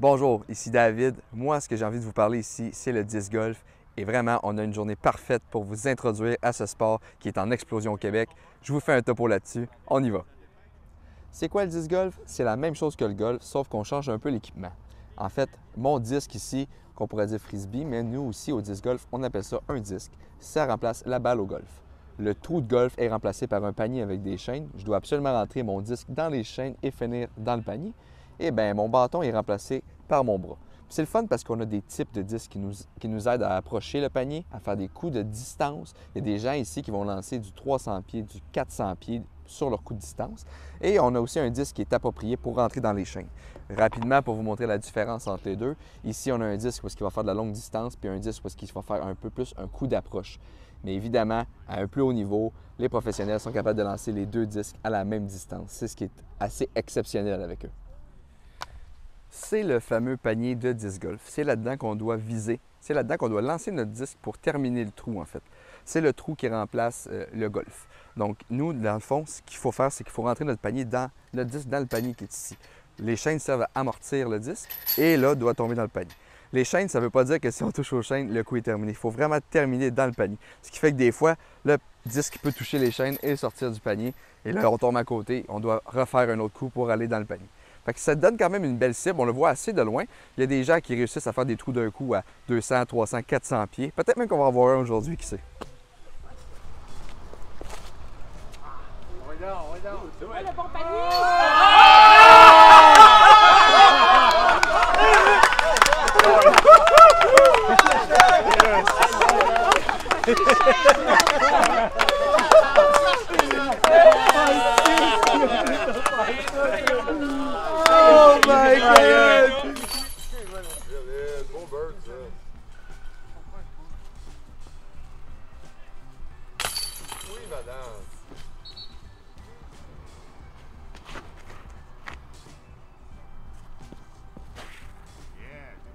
Bonjour, ici David. Moi, ce que j'ai envie de vous parler ici, c'est le disc golf. Et vraiment, on a une journée parfaite pour vous introduire à ce sport qui est en explosion au Québec. Je vous fais un topo là-dessus. On y va. C'est quoi le disc golf? C'est la même chose que le golf, sauf qu'on change un peu l'équipement. En fait, mon disque ici, qu'on pourrait dire frisbee, mais nous aussi au disc golf, on appelle ça un disque. Ça remplace la balle au golf. Le trou de golf est remplacé par un panier avec des chaînes. Je dois absolument rentrer mon disque dans les chaînes et finir dans le panier. Et bien, mon bâton est remplacé par mon bras. C'est le fun parce qu'on a des types de disques qui nous aident à approcher le panier, à faire des coups de distance. Il y a des gens ici qui vont lancer du 300 pieds, du 400 pieds sur leur coup de distance. Et on a aussi un disque qui est approprié pour rentrer dans les chaînes. Rapidement, pour vous montrer la différence entre les deux, ici, on a un disque qui va faire de la longue distance, puis un disque qui va faire un peu plus un coup d'approche. Mais évidemment, à un plus haut niveau, les professionnels sont capables de lancer les deux disques à la même distance. C'est ce qui est assez exceptionnel avec eux. C'est le fameux panier de disc golf. C'est là-dedans qu'on doit viser. C'est là-dedans qu'on doit lancer notre disque pour terminer le trou, en fait. C'est le trou qui remplace le golf. Donc, nous, dans le fond, ce qu'il faut faire, c'est qu'il faut rentrer notre disque dans le panier qui est ici. Les chaînes servent à amortir le disque et là, doit tomber dans le panier. Les chaînes, ça ne veut pas dire que si on touche aux chaînes, le coup est terminé. Il faut vraiment terminer dans le panier. Ce qui fait que des fois, le disque peut toucher les chaînes et sortir du panier. Et là, on tombe à côté. On doit refaire un autre coup pour aller dans le panier. Fait que ça donne quand même une belle cible. On le voit assez de loin. Il y a des gens qui réussissent à faire des trous d'un coup à 200, 300, 400 pieds. Peut-être même qu'on va en voir un aujourd'hui, qui sait. Le bon panier! Oh my God! Bon bird, ça. Oui, madame.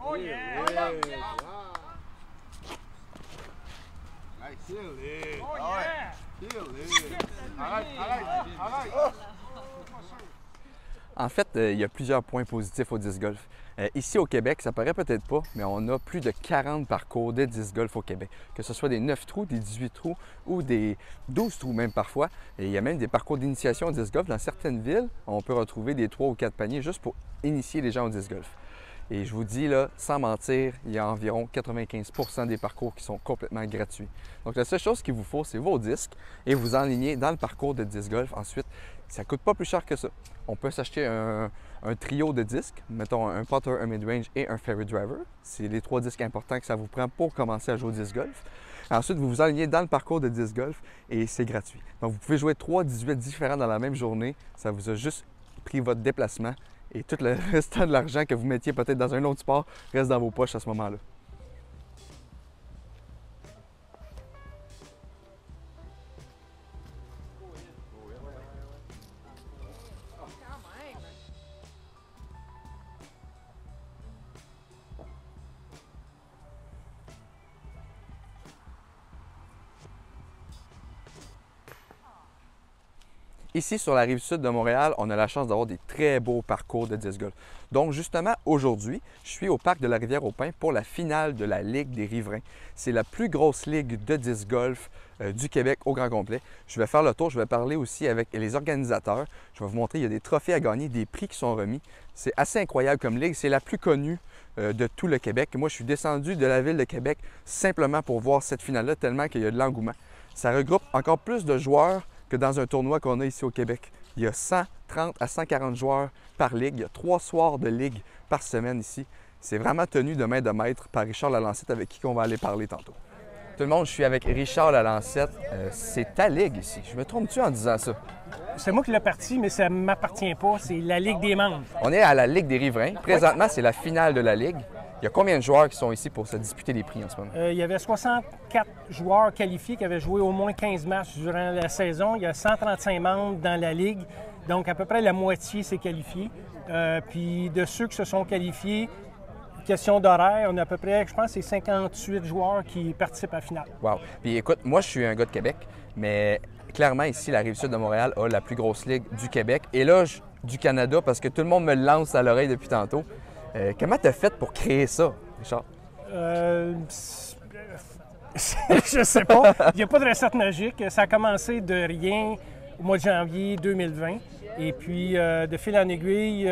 Oh yeah! Kill it. Oh yeah! Kill it. Arrête. En fait, il y a plusieurs points positifs au disc golf. Ici au Québec, ça paraît peut-être pas, mais on a plus de 40 parcours de disc golf au Québec. Que ce soit des 9 trous, des 18 trous ou des 12 trous même parfois. Et il y a même des parcours d'initiation au disc golf. Dans certaines villes, on peut retrouver des 3 ou 4 paniers juste pour initier les gens au disc golf. Et je vous dis, là, sans mentir, il y a environ 95 % des parcours qui sont complètement gratuits. Donc, la seule chose qu'il vous faut, c'est vos disques et vous enlignez dans le parcours de disc golf. Ensuite, ça ne coûte pas plus cher que ça. On peut s'acheter un trio de disques, mettons un putter, un mid-range et un fairway driver. C'est les 3 disques importants que ça vous prend pour commencer à jouer au disc golf. Ensuite, vous vous alignez dans le parcours de disc golf et c'est gratuit. Donc, vous pouvez jouer 3 18 différents dans la même journée. Ça vous a juste pris votre déplacement. Et tout le restant de l'argent que vous mettiez peut-être dans un autre sport reste dans vos poches à ce moment-là. Ici, sur la rive sud de Montréal, on a la chance d'avoir des très beaux parcours de disc golf. Donc, justement, aujourd'hui, je suis au parc de la Rivière-au-Pin pour la finale de la Ligue des Riverains. C'est la plus grosse ligue de disc golf du Québec au grand complet. Je vais faire le tour, je vais parler aussi avec les organisateurs. Je vais vous montrer, il y a des trophées à gagner, des prix qui sont remis. C'est assez incroyable comme ligue, c'est la plus connue de tout le Québec. Moi, je suis descendu de la ville de Québec simplement pour voir cette finale-là, tellement qu'il y a de l'engouement. Ça regroupe encore plus de joueurs que dans un tournoi qu'on a ici au Québec. Il y a 130 à 140 joueurs par ligue. Il y a 3 soirs de ligue par semaine ici. C'est vraiment tenu de main de maître par Richard Lalancette avec qui on va aller parler tantôt. Tout le monde, je suis avec Richard Lalancette. C'est ta ligue ici. Je me trompe-tu en disant ça? C'est moi qui l'ai parti, mais ça ne m'appartient pas. C'est la Ligue des membres. On est à la Ligue des Riverains. Présentement, c'est la finale de la Ligue. Il y a combien de joueurs qui sont ici pour se disputer les prix en ce moment? Il y avait 64 joueurs qualifiés qui avaient joué au moins 15 matchs durant la saison. Il y a 135 membres dans la Ligue, donc à peu près la moitié s'est qualifiée. Puis de ceux qui se sont qualifiés, question d'horaire, on a à peu près, je pense, c'est 58 joueurs qui participent à la finale. Wow! Puis écoute, moi, je suis un gars de Québec, mais clairement, ici, la Rive-Sud de Montréal a la plus grosse ligue du Québec. Et là, du Canada, parce que tout le monde me le lance à l'oreille depuis tantôt. Comment tu as fait pour créer ça, Richard? Je sais pas. Il n'y a pas de recette magique. Ça a commencé de rien au mois de janvier 2020. Et puis, de fil en aiguille,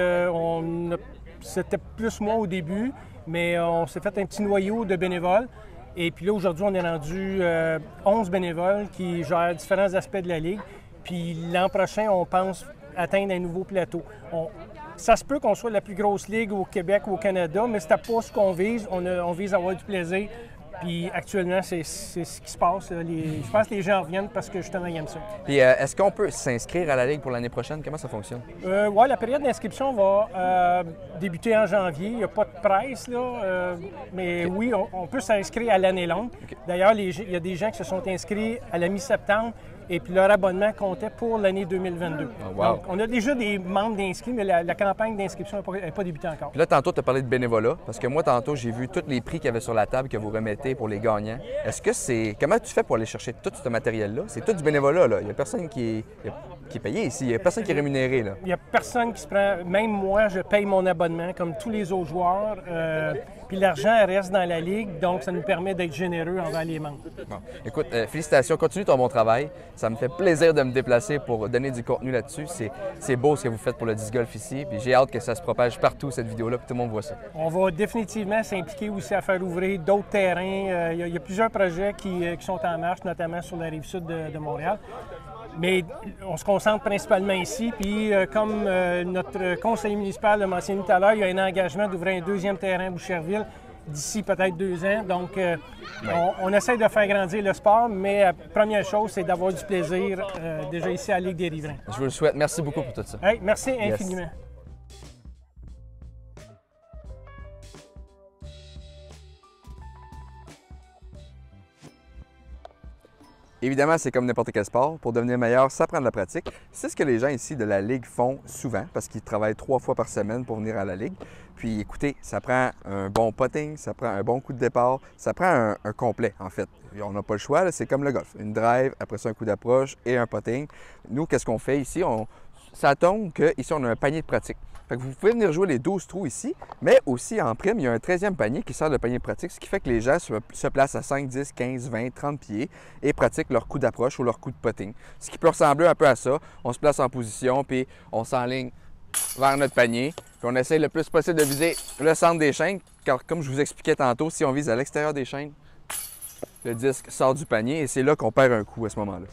c'était plus moi au début, mais on s'est fait un petit noyau de bénévoles. Et puis là, aujourd'hui, on est rendu 11 bénévoles qui gèrent différents aspects de la Ligue. Puis l'an prochain, on pense atteindre un nouveau plateau. Ça se peut qu'on soit la plus grosse ligue au Québec ou au Canada, mais c'était pas ce qu'on vise. On vise à avoir du plaisir. Puis actuellement, c'est ce qui se passe. Je pense que les gens reviennent parce que justement, ils aiment ça. Puis est-ce qu'on peut s'inscrire à la Ligue pour l'année prochaine? Comment ça fonctionne? Oui, la période d'inscription va débuter en janvier. Il n'y a pas de presse, là. Mais oui, on peut s'inscrire à l'année longue. Okay. D'ailleurs, il y a des gens qui se sont inscrits à la mi-septembre. Et puis leur abonnement comptait pour l'année 2022. Oh, wow. Donc, on a déjà des membres d'inscrits, mais la campagne d'inscription n'est pas débutée encore. Puis là, tantôt, tu as parlé de bénévolat, parce que moi, tantôt, j'ai vu tous les prix qu'il y avait sur la table que vous remettez pour les gagnants. Est-ce que c'est... Comment tu fais pour aller chercher tout ce matériel-là? C'est tout du bénévolat, là. Il n'y a personne qui est payé ici. Il n'y a personne qui est rémunéré, là. Il n'y a personne qui se prend... Même moi, je paye mon abonnement, comme tous les autres joueurs. Puis l'argent reste dans la Ligue, donc ça nous permet d'être généreux envers les membres. Bon. Écoute, félicitations. Continue ton bon travail. Ça me fait plaisir de me déplacer pour donner du contenu là-dessus. C'est beau ce que vous faites pour le disc golf ici. Puis j'ai hâte que ça se propage partout, cette vidéo-là, que tout le monde voit ça. On va définitivement s'impliquer aussi à faire ouvrir d'autres terrains. Il y a plusieurs projets qui sont en marche, notamment sur la rive sud de Montréal. Mais on se concentre principalement ici. Puis comme notre conseiller municipal l'a mentionné tout à l'heure, il y a un engagement d'ouvrir un deuxième terrain à Boucherville d'ici peut-être 2 ans. Donc, on essaie de faire grandir le sport, mais la première chose, c'est d'avoir du plaisir déjà ici à la Ligue des Riverains. Je vous le souhaite. Merci beaucoup pour tout ça. Hey, merci infiniment. Yes. Évidemment, c'est comme n'importe quel sport. Pour devenir meilleur, ça prend de la pratique. C'est ce que les gens ici de la Ligue font souvent parce qu'ils travaillent 3 fois par semaine pour venir à la Ligue. Puis écoutez, ça prend un bon putting, ça prend un bon coup de départ, ça prend un complet en fait. On n'a pas le choix, c'est comme le golf. Une drive, après ça un coup d'approche et un putting. Nous, qu'est-ce qu'on fait ici? Ça tombe qu'ici, on a un panier de pratique. Fait que vous pouvez venir jouer les 12 trous ici, mais aussi en prime, il y a un 13e panier qui sert de panier de pratique, ce qui fait que les gens se placent à 5, 10, 15, 20, 30 pieds et pratiquent leur coup d'approche ou leur coup de putting. Ce qui peut ressembler un peu à ça. On se place en position, puis on s'enligne vers notre panier, puis on essaie le plus possible de viser le centre des chaînes, car comme je vous expliquais tantôt, si on vise à l'extérieur des chaînes, le disque sort du panier et c'est là qu'on perd un coup à ce moment-là.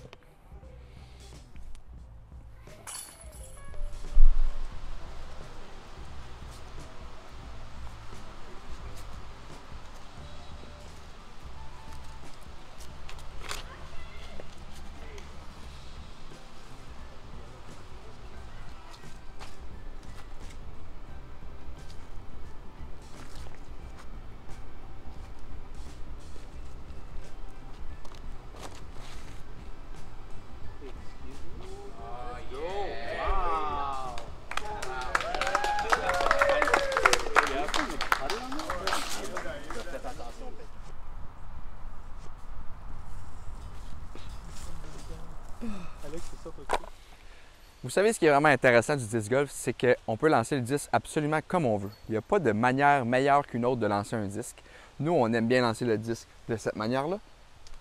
Vous savez, ce qui est vraiment intéressant du disc golf, c'est qu'on peut lancer le disque absolument comme on veut. Il n'y a pas de manière meilleure qu'une autre de lancer un disque. Nous, on aime bien lancer le disque de cette manière-là.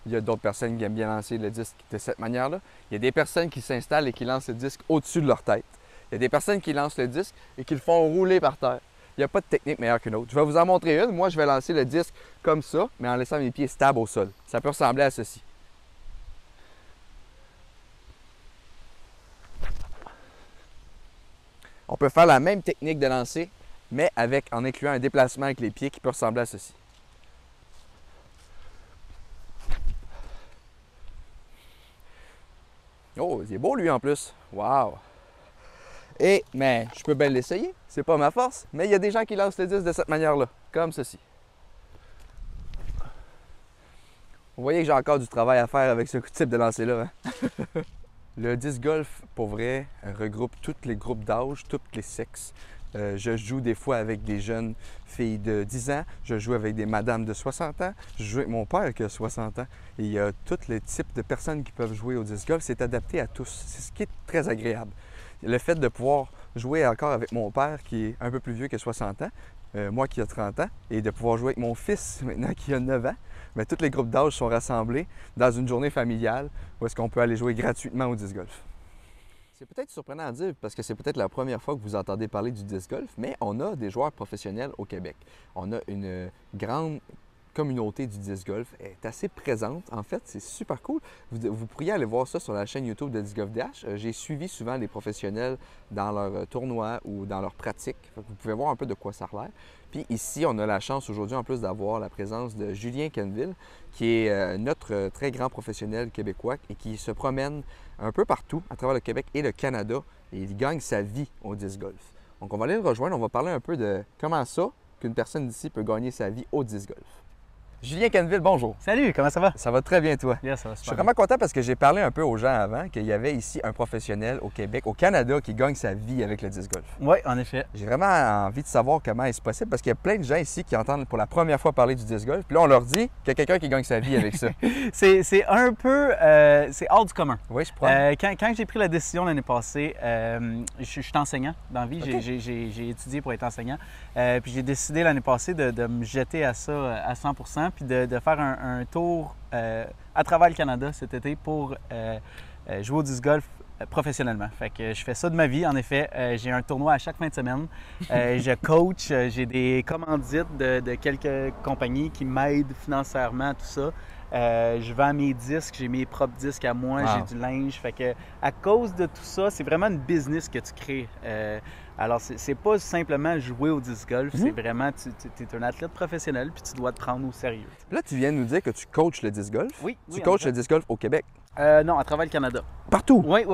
Il y a d'autres personnes qui aiment bien lancer le disque de cette manière-là. Il y a des personnes qui s'installent et qui lancent le disque au-dessus de leur tête. Il y a des personnes qui lancent le disque et qui le font rouler par terre. Il n'y a pas de technique meilleure qu'une autre. Je vais vous en montrer une. Moi, je vais lancer le disque comme ça, mais en laissant mes pieds stables au sol. Ça peut ressembler à ceci. On peut faire la même technique de lancer, mais en incluant un déplacement avec les pieds qui peut ressembler à ceci. Oh, il est beau lui en plus. Wow! Mais je peux bien l'essayer. C'est pas ma force, mais il y a des gens qui lancent le disque de cette manière-là, comme ceci. Vous voyez que j'ai encore du travail à faire avec ce type de lancer-là. Hein? Le disc golf, pour vrai, regroupe tous les groupes d'âge, tous les sexes. Je joue des fois avec des jeunes filles de 10 ans, je joue avec des madames de 60 ans, je joue avec mon père qui a 60 ans. Et il y a tous les types de personnes qui peuvent jouer au disc golf. C'est adapté à tous. C'est ce qui est très agréable. Le fait de pouvoir jouer encore avec mon père qui est un peu plus vieux que 60 ans, moi qui ai 30 ans, et de pouvoir jouer avec mon fils maintenant qui a 9 ans. Mais tous les groupes d'âge sont rassemblés dans une journée familiale où est-ce qu'on peut aller jouer gratuitement au disc golf. C'est peut-être surprenant à dire parce que c'est peut-être la première fois que vous entendez parler du disc golf, mais on a des joueurs professionnels au Québec. On a une grande communauté du disc golf, elle est assez présente. En fait, c'est super cool. Vous pourriez aller voir ça sur la chaîne YouTube de Disc Golf Dash. J'ai suivi souvent les professionnels dans leurs tournois ou dans leurs pratiques. Vous pouvez voir un peu de quoi ça a l'air. Puis ici, on a la chance aujourd'hui en plus d'avoir la présence de Julien Quenneville, qui est notre très grand professionnel québécois et qui se promène un peu partout à travers le Québec et le Canada. Et il gagne sa vie au disc golf. Donc on va aller le rejoindre, on va parler un peu de comment ça qu'une personne d'ici peut gagner sa vie au disc golf. Julien Quenneville, bonjour. Salut, comment ça va? Ça va très bien, toi? Bien, ça va super. Je suis vraiment content parce que j'ai parlé un peu aux gens avant qu'il y avait ici un professionnel au Québec, au Canada, qui gagne sa vie avec le disc golf. Oui, en effet. J'ai vraiment envie de savoir comment est-ce possible parce qu'il y a plein de gens ici qui entendent pour la première fois parler du disc golf. Puis là, on leur dit qu'il y a quelqu'un qui gagne sa vie avec ça. C'est un peu... c'est hors du commun. Oui, je crois. Quand j'ai pris la décision l'année passée, je suis enseignant dans la vie. Okay. J'ai étudié pour être enseignant. Puis j'ai décidé l'année passée de me jeter à ça à 100% puis de faire un tour à travers le Canada cet été pour jouer au disc golf professionnellement. Fait que je fais ça de ma vie, en effet. J'ai un tournoi à chaque fin de semaine. Je coach, j'ai des commandites de quelques compagnies qui m'aident financièrement, tout ça. Je vends mes disques, j'ai mes propres disques à moi, j'ai du linge. Fait que à cause de tout ça, c'est vraiment une business que tu crées. Alors, c'est pas simplement jouer au disc golf, c'est vraiment, tu es un athlète professionnel puis tu dois te prendre au sérieux. Là, tu viens de nous dire que tu coaches le disc golf. Oui. Tu coaches le disc golf au Québec. Non, à travers le Canada. Partout? Oui.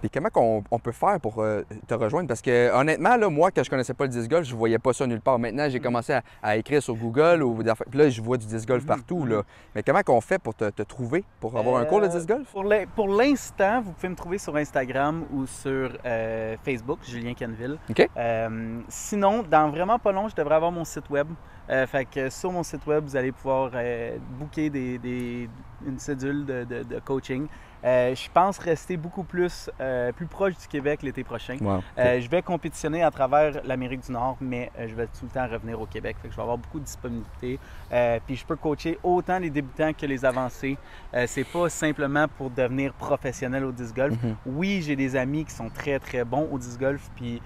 Et comment on peut faire pour te rejoindre? Parce que honnêtement, là, moi, quand je connaissais pas le disc golf, je voyais pas ça nulle part. Maintenant, j'ai commencé à écrire sur Google ou puis là, je vois du disc golf partout. Là. Mais comment on fait pour te trouver, pour avoir un cours de disc golf? Pour l'instant, vous pouvez me trouver sur Instagram ou sur Facebook, Julien Quenneville. OK. Sinon, dans vraiment pas long, je devrais avoir mon site web. Fait que sur mon site web, vous allez pouvoir booker une cédule de coaching. Je pense rester beaucoup plus proche du Québec l'été prochain. Wow. Okay. Je vais compétitionner à travers l'Amérique du Nord, mais je vais tout le temps revenir au Québec. Fait que je vais avoir beaucoup de disponibilité. Puis je peux coacher autant les débutants que les avancés. C'est pas simplement pour devenir professionnel au disc golf. Oui, j'ai des amis qui sont très, très bons au disc golf. Puis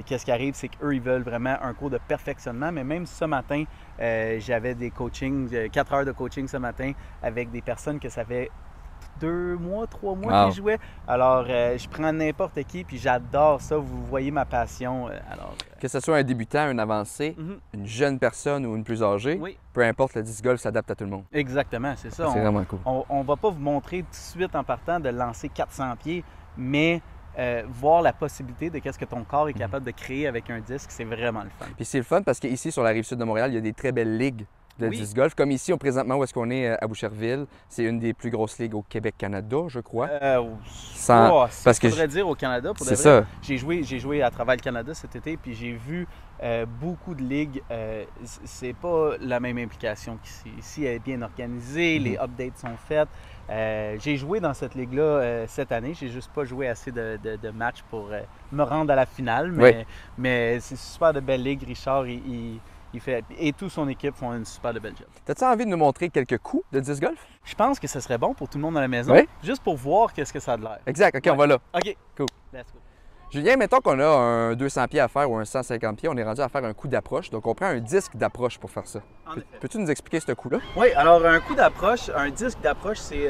qu'est-ce qui arrive, c'est qu'eux, ils veulent vraiment un cours de perfectionnement. Mais même ce matin, j'avais des coachings, 4 heures de coaching ce matin avec des personnes que ça fait 2 mois, 3 mois qu'ils jouaient. Alors, je prends n'importe qui, puis j'adore ça. Vous voyez ma passion. Que ce soit un débutant, un avancé, une jeune personne ou une plus âgée, peu importe, le disc golf s'adapte à tout le monde. Exactement, c'est ça. C'est vraiment cool. On ne va pas vous montrer tout de suite en partant de lancer 400 pieds, mais voir la possibilité de qu'est-ce que ton corps est capable de créer avec un disque, c'est vraiment le fun. Puis c'est le fun parce qu'ici, sur la Rive-Sud de Montréal, il y a des très belles ligues de disc golf. Comme ici, présentement, où est-ce qu'on est à Boucherville, c'est une des plus grosses ligues au Québec-Canada, je crois. Parce que je voudrais dire au Canada, pour c'est ça. J'ai joué à travers le Canada cet été, puis j'ai vu beaucoup de ligues. C'est pas la même implication qu'ici. Ici, elle est bien organisée, les updates sont faites. J'ai joué dans cette ligue-là cette année. J'ai juste pas joué assez de matchs pour me rendre à la finale, mais c'est super de belle ligue. Richard, et toute son équipe font une super de belle job. T'as-tu envie de nous montrer quelques coups de disc golf? Je pense que ce serait bon pour tout le monde à la maison, juste pour voir qu'est-ce que ça a de l'air. Exact, OK, on va là. OK, cool. Let's go. Julien, mettons qu'on a un 200 pieds à faire ou un 150 pieds, on est rendu à faire un coup d'approche, donc on prend un disque d'approche pour faire ça. Peux-tu nous expliquer ce coup-là? Oui, alors un coup d'approche, un disque d'approche, c'est...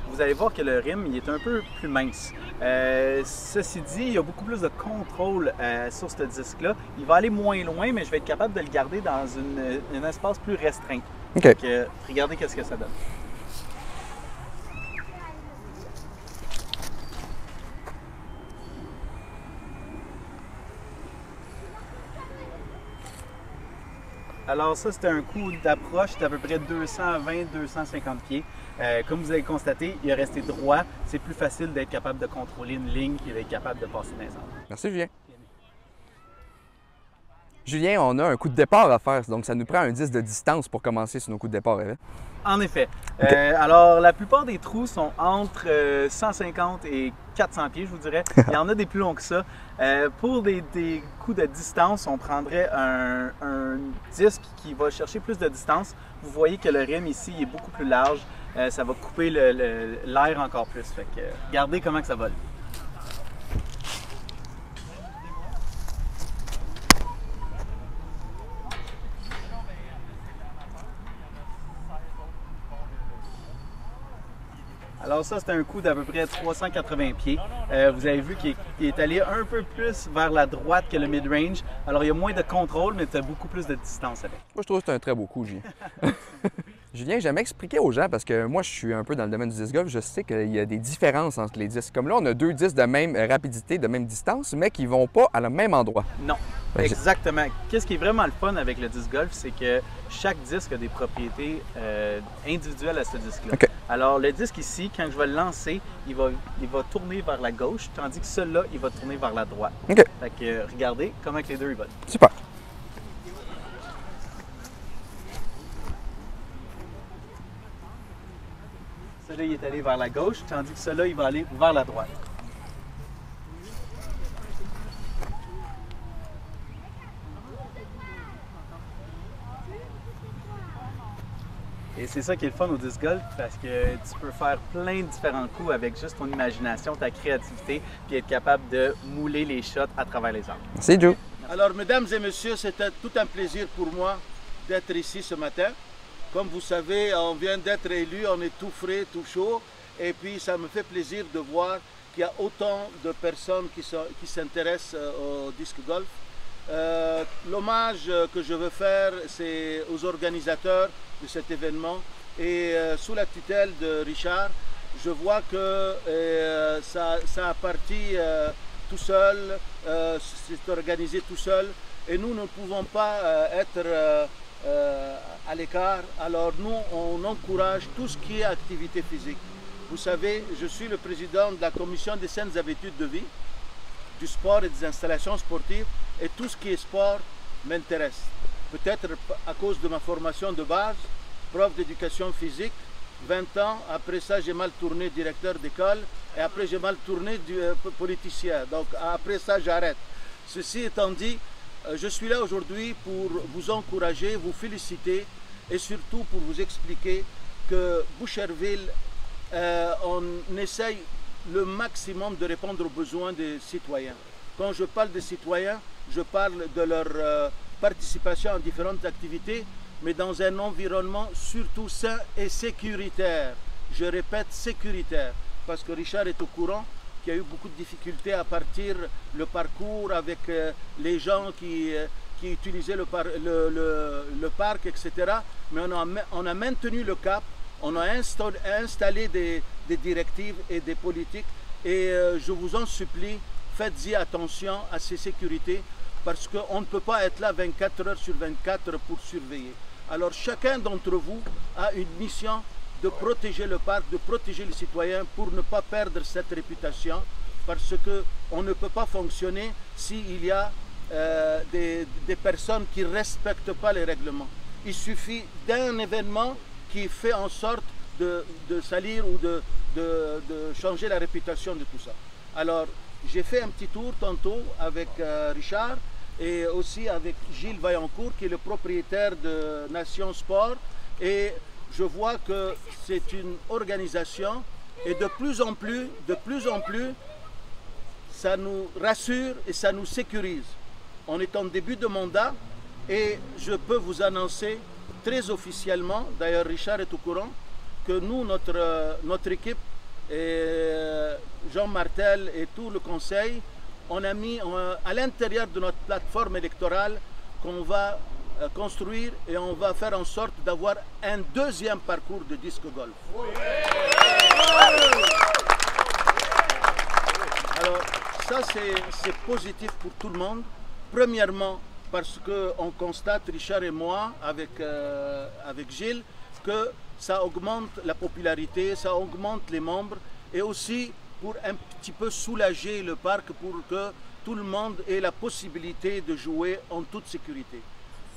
vous allez voir que le rim il est un peu plus mince. Ceci dit, il y a beaucoup plus de contrôle sur ce disque-là. Il va aller moins loin, mais je vais être capable de le garder dans un espace plus restreint. OK. Donc, regardez qu'est-ce que ça donne. Alors ça, c'était un coup d'approche d'à peu près 220-250 pieds. Comme vous avez constaté, il est resté droit. C'est plus facile d'être capable de contrôler une ligne et d'être capable de passer dans les arbres. Merci, Julien. Julien, on a un coup de départ à faire, donc ça nous prend un 10 de distance pour commencer sur nos coups de départ. Hein? En effet. Alors, la plupart des trous sont entre 150 et 400 pieds, je vous dirais. Il y en a des plus longs que ça. Pour des coups de distance, on prendrait un disque qui va chercher plus de distance. Vous voyez que le rim ici est beaucoup plus large. Ça va couper l'air encore plus. Fait que, regardez comment que ça vole. Alors ça, c'est un coup d'à peu près 380 pieds. Vous avez vu qu'il est allé un peu plus vers la droite que le mid-range. Alors il y a moins de contrôle, mais tu as beaucoup plus de distance avec. Moi, je trouve que c'est un très beau coup, Julien. Julien, j'aime expliquer aux gens, parce que moi, je suis un peu dans le domaine du disc golf, je sais qu'il y a des différences entre les disques. Comme là, on a deux disques de même rapidité, de même distance, mais qui ne vont pas à le même endroit. Non, exactement. Qu'est-ce qui est vraiment le fun avec le disc golf, c'est que chaque disque a des propriétés individuelles à ce disque-là. Okay. Alors, le disque ici, quand je vais le lancer, il va tourner vers la gauche, tandis que celui-là, il va tourner vers la droite. Okay. Fait que, regardez comment que les deux ils volent. Super. Celui-là, il est allé vers la gauche, tandis que celui-là, il va aller vers la droite. Et c'est ça qui est le fun au disc golf, parce que tu peux faire plein de différents coups avec juste ton imagination, ta créativité, puis être capable de mouler les shots à travers les arbres. Merci, Joe. Alors, mesdames et messieurs, c'était tout un plaisir pour moi d'être ici ce matin. Comme vous savez, on vient d'être élu, on est tout frais, tout chaud. Et puis, ça me fait plaisir de voir qu'il y a autant de personnes qui s'intéressent au disc golf. L'hommage que je veux faire, c'est aux organisateurs de cet événement. Et sous la tutelle de Richard, je vois que ça a parti tout seul, c'est organisé tout seul. Et nous ne pouvons pas être à l'écart. Alors nous, on encourage tout ce qui est activité physique. Vous savez, je suis le président de la commission des saines habitudes de vie, du sport et des installations sportives, et tout ce qui est sport m'intéresse. Peut-être à cause de ma formation de base, prof d'éducation physique, 20 ans, après ça j'ai mal tourné directeur d'école, et après j'ai mal tourné politicien, donc après ça j'arrête. Ceci étant dit, je suis là aujourd'hui pour vous encourager, vous féliciter, et surtout pour vous expliquer que Boucherville, on essaye le maximum de répondre aux besoins des citoyens. Quand je parle des citoyens, je parle de leur participation à différentes activités, mais dans un environnement surtout sain et sécuritaire. Je répète, sécuritaire, parce que Richard est au courant qu'il y a eu beaucoup de difficultés à partir le parcours avec les gens qui utilisaient le parc, etc. Mais on a maintenu le cap. On a installé des directives et des politiques et je vous en supplie, faites-y attention à ces sécurités parce qu'on ne peut pas être là 24 heures sur 24 pour surveiller. Alors chacun d'entre vous a une mission de protéger le parc, de protéger les citoyens pour ne pas perdre cette réputation parce qu'on ne peut pas fonctionner s'il y a des personnes qui ne respectent pas les règlements. Il suffit d'un événement qui fait en sorte de salir ou de changer la réputation de tout ça. Alors, j'ai fait un petit tour tantôt avec Richard et aussi avec Gilles Vaillancourt, qui est le propriétaire de Nation Sport. Et je vois que c'est une organisation et de plus en plus, ça nous rassure et ça nous sécurise. On est en début de mandat et je peux vous annoncer très officiellement, d'ailleurs Richard est au courant, que nous, notre équipe, et Jean Martel et tout le conseil, on a mis à l'intérieur de notre plateforme électorale qu'on va construire et on va faire en sorte d'avoir un deuxième parcours de disc golf. Alors ça c'est positif pour tout le monde. Premièrement, parce qu'on constate, Richard et moi, avec Gilles, que ça augmente la popularité, ça augmente les membres, et aussi pour un petit peu soulager le parc, pour que tout le monde ait la possibilité de jouer en toute sécurité.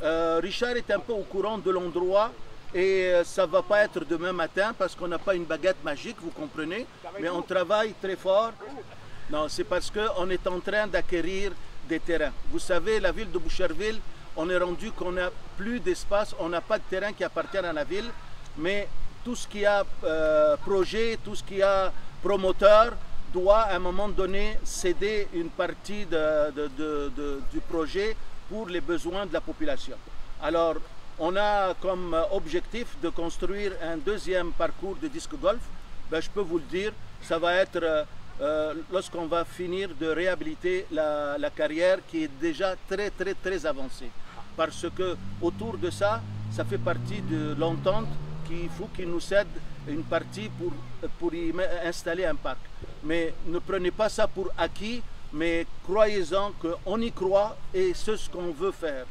Richard est un peu au courant de l'endroit et ça ne va pas être demain matin parce qu'on n'a pas une baguette magique, vous comprenez, mais on travaille très fort. Non, c'est parce qu'on est en train d'acquérir des terrains. Vous savez, la ville de Boucherville, on est rendu qu'on n'a plus d'espace, on n'a pas de terrain qui appartient à la ville, mais tout ce qui a projet, tout ce qui a promoteur, doit à un moment donné céder une partie du projet pour les besoins de la population. Alors, on a comme objectif de construire un deuxième parcours de disc golf. Ben, je peux vous le dire, ça va être lorsqu'on va finir de réhabiliter la carrière qui est déjà très avancée. Parce que autour de ça, ça fait partie de l'entente qu'il faut qu'il nous cède une partie pour y installer un parc. Mais ne prenez pas ça pour acquis, mais croyez-en qu'on y croit et c'est ce qu'on veut faire.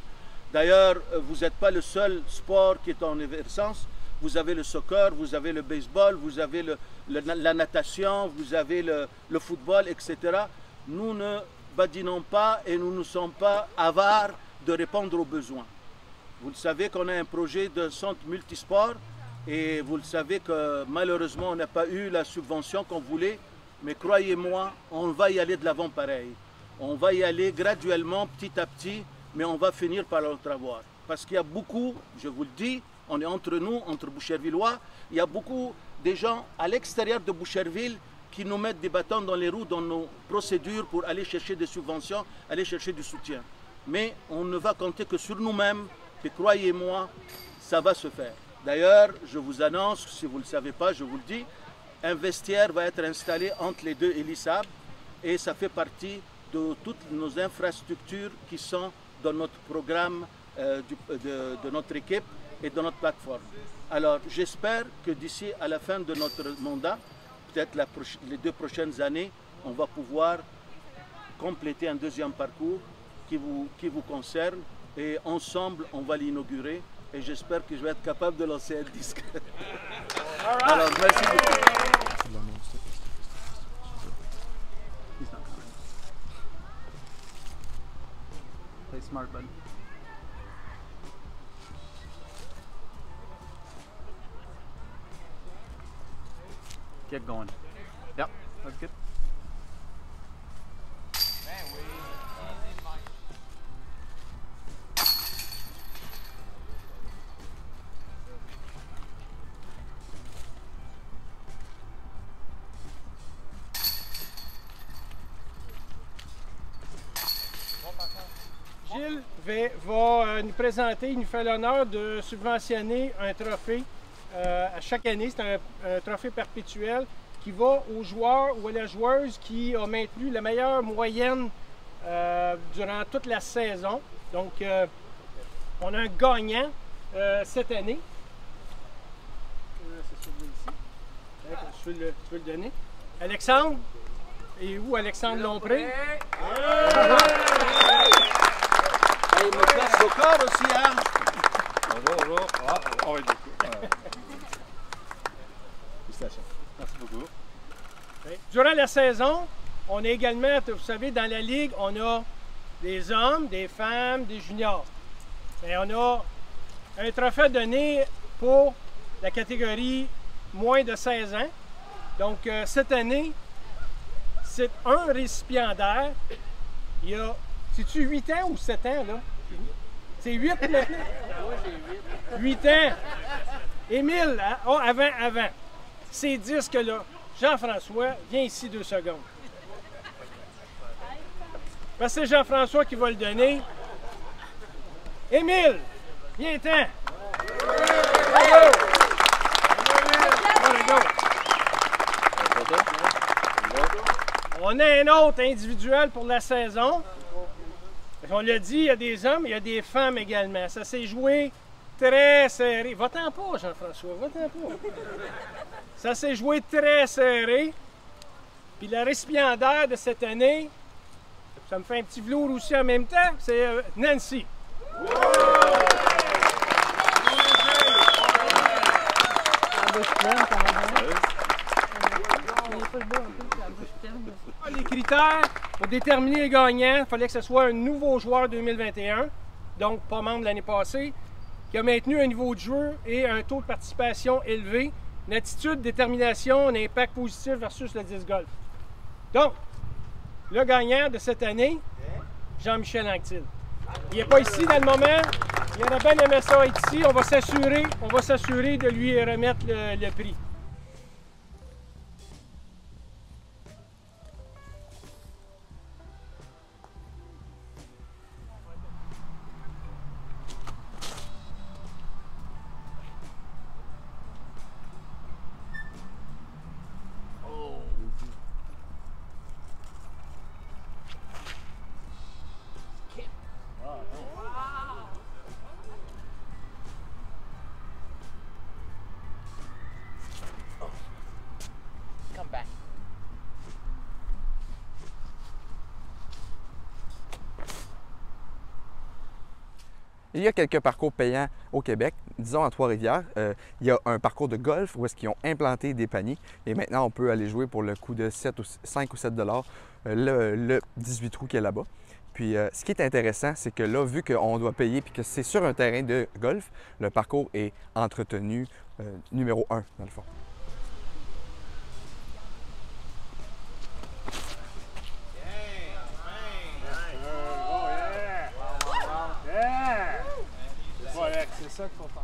D'ailleurs, vous n'êtes pas le seul sport qui est en émergence. Vous avez le soccer, vous avez le baseball, vous avez la natation, vous avez le football, etc. Nous ne badinons pas et nous ne sommes pas avares de répondre aux besoins. Vous le savez qu'on a un projet de centre multisport et vous le savez que malheureusement on n'a pas eu la subvention qu'on voulait, mais croyez-moi, on va y aller de l'avant pareil. On va y aller graduellement, petit à petit, mais on va finir par l'entrevoir. Parce qu'il y a beaucoup, je vous le dis, on est entre nous, entre Bouchervillois, il y a beaucoup de gens à l'extérieur de Boucherville qui nous mettent des bâtons dans les roues dans nos procédures pour aller chercher des subventions, aller chercher du soutien. Mais on ne va compter que sur nous-mêmes, et croyez-moi, ça va se faire. D'ailleurs, je vous annonce, si vous ne le savez pas, je vous le dis, un vestiaire va être installé entre les deux Elisab et ça fait partie de toutes nos infrastructures qui sont dans notre programme de notre équipe et de notre plateforme. Alors j'espère que d'ici à la fin de notre mandat, peut-être les 2 prochaines années, on va pouvoir compléter un deuxième parcours qui vous concerne et ensemble on va l'inaugurer et j'espère que je vais être capable de lancer un disque. Alors merci beaucoup. Play smart, bud. Keep going. Yep, that's good. Gilles va nous présenter, il nous fait l'honneur de subventionner un trophée à chaque année. C'est un trophée perpétuel qui va au joueur ou à la joueuse qui a maintenu la meilleure moyenne durant toute la saison. Donc, on a un gagnant cette année. C'est celui-ci. Tu veux le donner. Alexandre. Et où Alexandre Lompré? Et il me fait au corps aussi, hein? Bonjour. Ah, on va être félicitations. Merci beaucoup. Durant la saison, on a également, vous savez, dans la Ligue, on a des hommes, des femmes, des juniors. Et on a un trophée donné pour la catégorie moins de 16 ans. Donc, cette année, c'est un récipiendaire. Il y a, c'est-tu 8 ans ou 7 ans, là? C'est 8 maintenant? Oui, j'ai 8. 8 ans. Émile, oh, avant. Ces disques-là. Jean-François, viens ici 2 secondes. Parce que c'est Jean-François qui va le donner. Émile, viens-t'en. On a un autre individuel pour la saison. On l'a dit, il y a des hommes, il y a des femmes également. Ça s'est joué très serré. Va-t'en pas, Jean-François, va-t'en pas. Ça s'est joué très serré. Puis la récipiendaire de cette année, ça me fait un petit velours aussi en même temps, c'est Nancy. Les critères, Pour déterminer les gagnants, il fallait que ce soit un nouveau joueur 2021, donc pas membre de l'année passée, qui a maintenu un niveau de jeu et un taux de participation élevé, une attitude, détermination, un impact positif versus le disc golf. Donc, le gagnant de cette année, Jean-Michel Anctil. Il n'est pas ici dans le moment. Il aurait bien aimé ça être ici. On va s'assurer de lui remettre le prix. Il y a quelques parcours payants au Québec, disons à Trois-Rivières. Il y a un parcours de golf où est-ce qu'ils ont implanté des paniers et maintenant on peut aller jouer pour le coût de 5 ou 7 $ le 18 trous qui est là-bas. Puis ce qui est intéressant, c'est que là, vu qu'on doit payer et que c'est sur un terrain de golf, le parcours est entretenu numéro 1 dans le fond. C'est ça qu'il faut faire.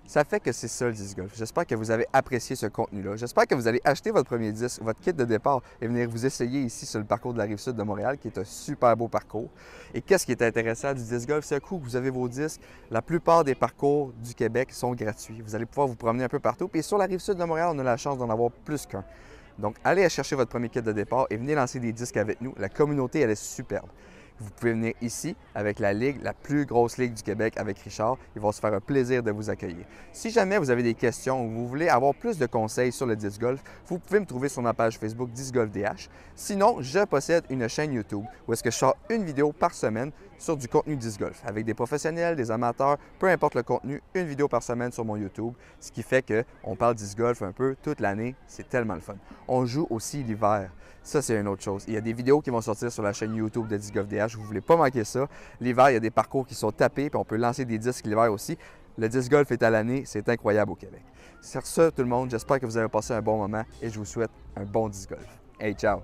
Ça fait que c'est ça le disc golf. J'espère que vous avez apprécié ce contenu-là. J'espère que vous allez acheter votre premier disque, votre kit de départ et venir vous essayer ici sur le parcours de la Rive-Sud de Montréal, qui est un super beau parcours. Et qu'est-ce qui est intéressant du disc golf? C'est un coup que vous avez vos disques. La plupart des parcours du Québec sont gratuits. Vous allez pouvoir vous promener un peu partout. Puis sur la Rive-Sud de Montréal, on a la chance d'en avoir plus qu'un. Donc, allez chercher votre premier kit de départ et venez lancer des disques avec nous. La communauté, elle est superbe. Vous pouvez venir ici avec la Ligue, la plus grosse Ligue du Québec avec Richard. Il va se faire un plaisir de vous accueillir. Si jamais vous avez des questions ou vous voulez avoir plus de conseils sur le disc golf, vous pouvez me trouver sur ma page Facebook Disc Golf DH. Sinon, je possède une chaîne YouTube où est-ce que je sors une vidéo par semaine sur du contenu disc golf avec des professionnels, des amateurs, peu importe le contenu, une vidéo par semaine sur mon YouTube, ce qui fait qu'on parle disc golf un peu toute l'année. C'est tellement le fun. On joue aussi l'hiver. Ça, c'est une autre chose. Il y a des vidéos qui vont sortir sur la chaîne YouTube de Disc Golf DH. Vous ne voulez pas manquer ça. L'hiver, il y a des parcours qui sont tapés, puis on peut lancer des disques l'hiver aussi. Le disc golf est à l'année. C'est incroyable au Québec. Sur ce, tout le monde, j'espère que vous avez passé un bon moment et je vous souhaite un bon disc golf. Hey, ciao!